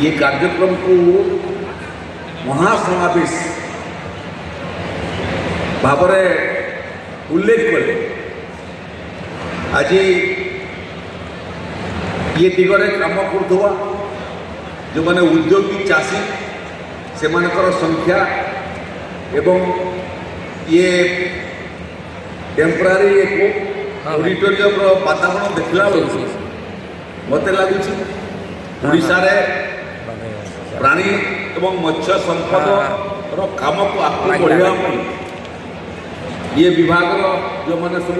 ये कार्यक्रम को महासमावेश भाव उल्लेख कले आज ये दिगरे काम करुवा जो मैंने उद्योगी चाषी से संख्या एवं ये टेम्परारी एक ऑडिटोरियम वातावरण देखला मत लगुच ओडिशारे प्राणी एवं मत्स्य संपद काम को आगे बढ़ा ये विभाग जो मैंने सब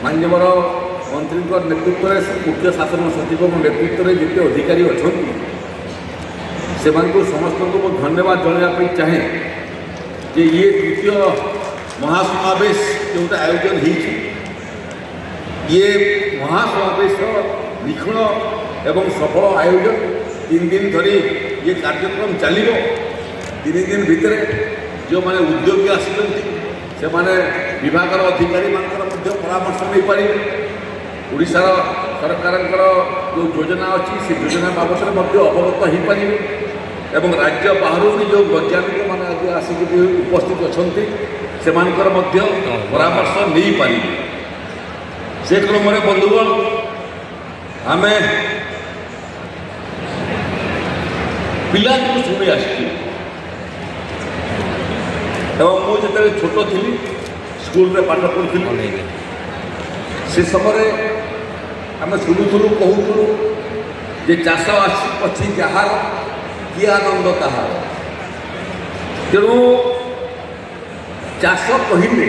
मान्यवर मंत्री नेतृत्व मुख्य शासन सचिव नेतृत्व में जिते अधिकारी अच्छा से समस्त को धन्यवाद जनवाई चाहे कि ये द्वितीय महासमावेश जोटा आयोजन हो ये महासमावेश निखुण एवं सफल आयोजन 3 दिन धरी ये कार्यक्रम चलो 3 दिन भितर जो मैंने उद्योगी आसी माने विभाग अधिकारी परामर्श नहीं पारे ओडिशा सरकार जो योजना अच्छी से योजना बाबद अवगत हो पारे एवं राज्य बाहर भी जो वैज्ञानिक मैंने आज आसिक उपस्थित अच्छा से परामर्श नहीं पारे से क्रम बंधुगण आम पिला शुणी आसू मुझे छोट थी स्कूल रे पाठ पढ़ी से समय आम शुणुलु कहूँ जे चाष आसी जार कि आनंद ताहार तेणु चाष कहले